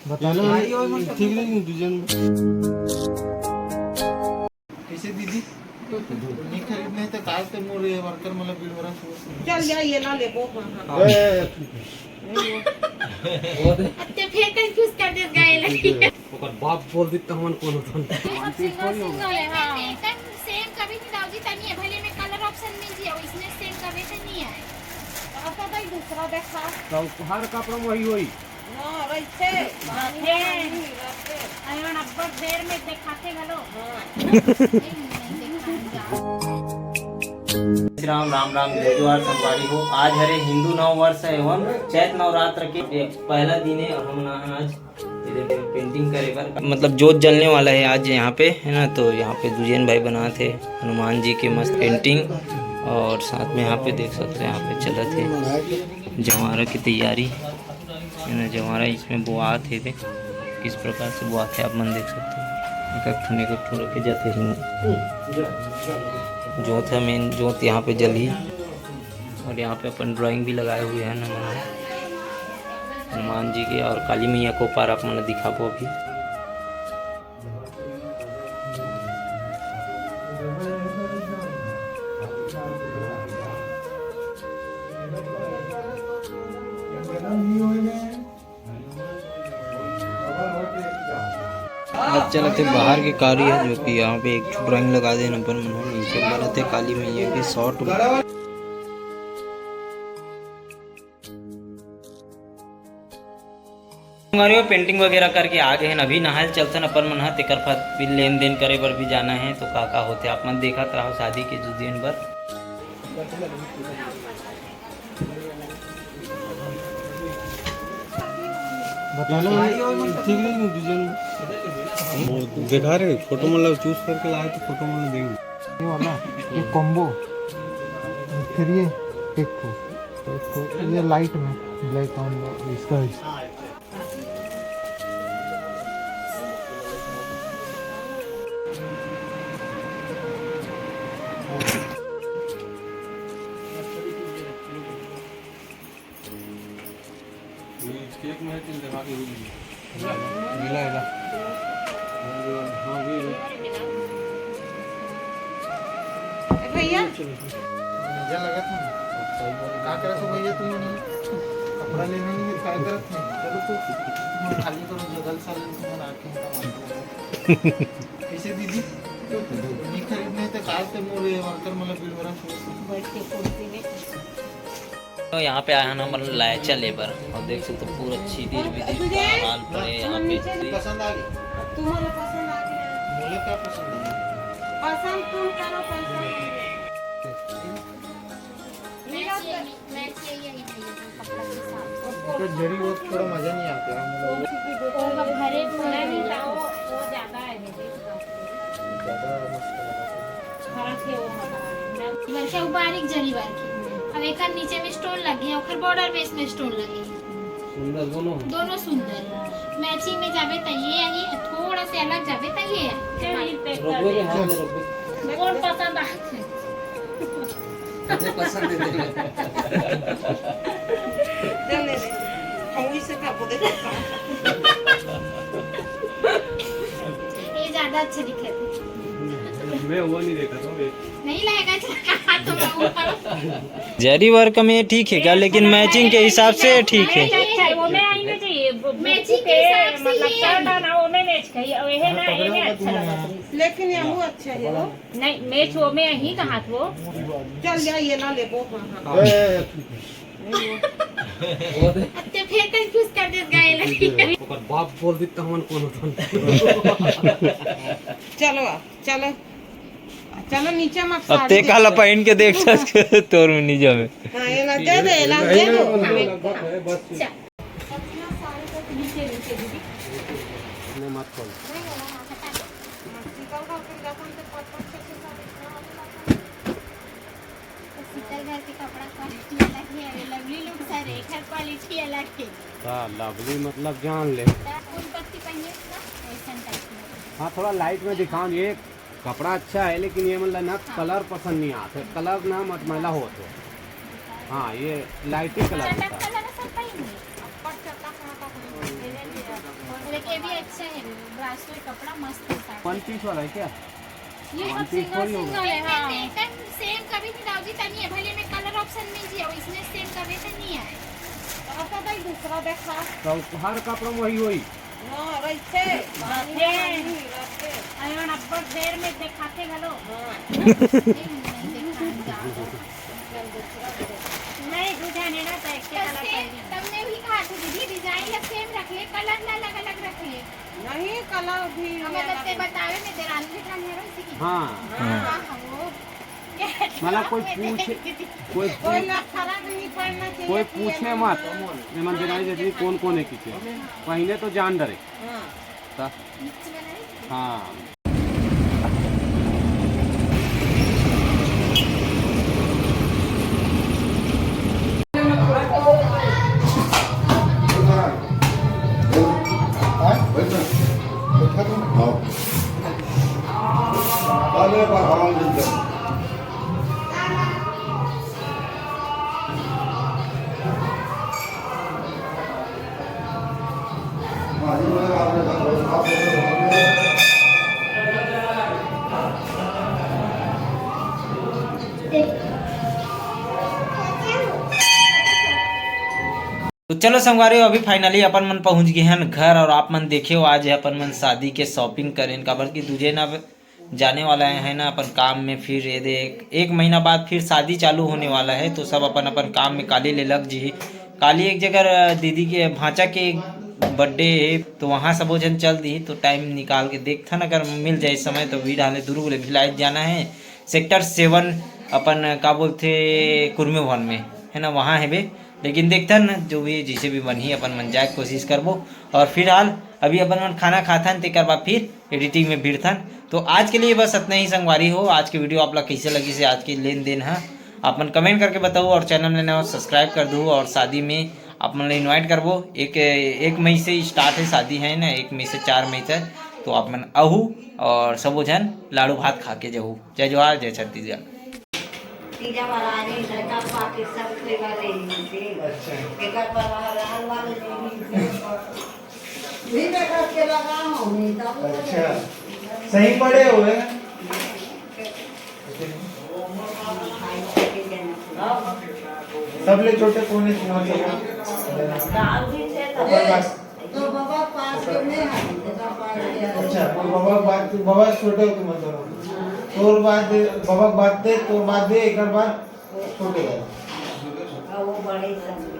बता लो ठीक नहीं डिजाइन कैसे दीदी नहीं खरीदने तो काल ते मोर वर्कर मला बिल भरा चल जा ये ला ले वो अत्ते फिर कंफ्यूज कर देत गायला ओकर बाप बोल देता हमन कोनो तो सिंगल है हां एकदम सेम कभी नहीं दाऊजी तनी है भले में कलर ऑप्शन में जी और इसमें सेम कभी से नहीं है आपका भाई दूसरा देखा तो हर कपड़ा वही होई हां वैसे अरे अब्बा देर में दिखाते गलो राम राम राम जय जोहार संगवारी हो। आज हरे हिंदू नव वर्ष एवं चैत नवरात्र के पहला दिन है और हम आज पेंटिंग करे पर मतलब जोत जलने वाला है आज यहाँ पे है ना। तो यहाँ पे दुजेन भाई बना थे हनुमान जी के मस्त पेंटिंग और साथ में यहाँ पे देख सकते हैं यहाँ पे चला थे जवारा की तैयारी है ना। जवारा इसमें बुआ थे किस प्रकार से बुआ थे आप मन देख सकते हैं। एक रखे जाते हैं जोत है मेन जोत यहाँ पे जली और यहाँ पे अपन ड्राइंग भी लगाए हुए हैं ना हनुमान जी के और काली मैया को पार आप मैंने दिखा पो अभी। अब चलते बाहर के कार्य है जो कि यहाँ पे एक ड्राइंग लगा देना अपन नीचे बनाते काली मैया के शॉर्ट पेंटिंग वगैरह करके आ गए हैं। अभी नहाल चलते अपन मन तेकर भी लेन देन करे बर भी जाना है तो का होते आप मन देखा रहो शादी के जो दिन भर बता लो ठीक नहीं डिजाइन दिखा रहे फोटो मतलब चूज करके लाए तो फोटो मतलब देंगे ये वाला ये कॉम्बो फिर ये एक तो ये लाइट में ब्लैक ऑन इसका केक में दिखा के मिला है हां भी भैया मजा लगा था क्या करा तो भैया तुम कपड़ा लेने नहीं क्या करत है चलो तो खाली करो जगल साल में आके कैसे दीदी नहीं खरीदने तो काल ते मोर वर्कर मला बिल भरा बैठ के कुर्सी में तो यहाँ पे आया ना मतलब लायचा लेबर और देख सकते पूरा चीदीर विदीर हाल पड़े यहाँ पे पसंद आ गई तुम्हारा पसंद आ गया मुझे क्या पसंद है पसंद तुम करो पसंद मैच यही है कपड़ा के साथ तो जरी वो थोड़ा मजा नहीं आता हम लोग वो भरे पूरा नहीं था वो ज्यादा है ज्यादा मस्त फर्क है वो वर्षा बारीक जरी बारीक अब एक नीचे में स्टोन लगी है और बॉर्डर में इसमें स्टोन लगी है सुंदर दोनों सुंदर मैचिंग में जावे तो ये है थोड़ा से अलग जावे तो ये है कौन पसंद आते मुझे पसंद है चल ले हम इसे का बोले ये ज्यादा अच्छे दिखे थे मैं वो नहीं देखा था नहीं लगेगा तो जरी वर्क में ठीक है क्या लेकिन मैचिंग के हिसाब से ठीक है वो में आएंगे चाहिए मैचिंग के हिसाब से ये ना वो में मैच कही और ये ना ये में अच्छा लगा लेकिन ये वो अच्छा है वो नहीं मैच वो में ही कहा वो चल जा ये ला ले वो अत्ते फिर कंफ्यूज कर देत गायला ओकर बाप बोल देता हमन कोनो तो चलो चलो चलो नीचे मत अब ते काला पहन के देख सकते तोर में नहीं जावे हां ये ना दे दे ला दे दो बस अपना सारे को नीचे नीचे दीदी ने मत खोल शीतल घर के कपड़ा क्वालिटी अलग है लवली लुक सारे घर क्वालिटी अलग है का लवली मतलब जान ले फूल पत्ती पहनिए ना ऐसा टाइप में हां थोड़ा लाइट में दिखाऊं ये कपड़ा अच्छा है लेकिन ये मतलब ना कलर पसंद नहीं आता कलर ना मत मैला हो तो हाँ ये लाइट ही कलर चटक कलर सब पाएंगे ब्रासो कपड़ा मस्त है साड़ी। 1 पीस वाला है क्या? ये One सब piece सिंगल थोड़ी होगा। सिंगल है हाँ। सेम कभी नहीं दाऊजी तनी है भले में कलर ऑप्शन में जी इसमें सेम कभी तो नहीं है। आता भाई दूसरा देखा तो हर कपड़ा में वही वही। हाँ रखे अयन अब्बर देर में दिखाते गलो नहीं बुझाने ना तो एक कलर तुमने भी कहा था दीदी डिजाइन या सेम रख ले कलर ना अलग अलग रख ले। नहीं कलर भी मतलब ते बतावे में तेरा लिखा नहीं है इसी की। हाँ वो मतलब कोई ना फर्क नहीं पड़ना चाहिए कोई पूछे मत मेहमान दिनाई देती कौन कौन है किसे पहले तो जान डरे ता- हाँ तो चलो संगवारी अभी फाइनली अपन मन पहुंच गए हैं घर और आप मन देखे हो आज है अपन मन शादी के शॉपिंग करें काबर की तुझे ना जाने वाला है ना अपन काम में फिर ये देख 1 महीना बाद फिर शादी चालू होने वाला है तो सब अपन अपन काम में काली ले लग जी। काली एक जगह दीदी के भांचा के बर्थडे है तो वहाँ सब जन चल दी तो टाइम निकाल के देखता ना अगर मिल जाए समय तो भी डाले दुर्ग ले भिलाइत जाना है सेक्टर 7 अपन का बोलते कुर्मे भवन में है ना वहाँ है बे लेकिन देखता न जो भी जैसे भी बनी अपन मन जाए कोशिश करबो। और फिलहाल अभी अपन मन खाना खाथन तेकर बाद फिर एडिटिंग में भिड़थन। तो आज के लिए बस इतना ही संगवारी हो। आज की वीडियो आप लोग कैसे लगी से आज की लेन देन है अपन कमेंट करके बताओ और चैनल में ना सब्सक्राइब कर दो। और शादी में अपन इन्वाइट करबो 1 मई से स्टार्ट है शादी है ना 1 मई से 4 मई तक तो आप मन आहू और सबो जन लाड़ू भात खा के जाऊ। जय जोहार जय छत्तीसगढ़। तीजा महाराज लड़का पाके सब लेवा ले अच्छा एकर पर लाल वाले भी बेटा के लगा हूं तब अच्छा सही पड़े हुए सब ले छोटे कोने दाल भी थे तो बाबा पास के में है तेरा पास के अच्छा बाबा छोटे हो तुम दोनों तोर बाद बाबा बात दे तो बाद दे एक बार छोटे वो बड़े सब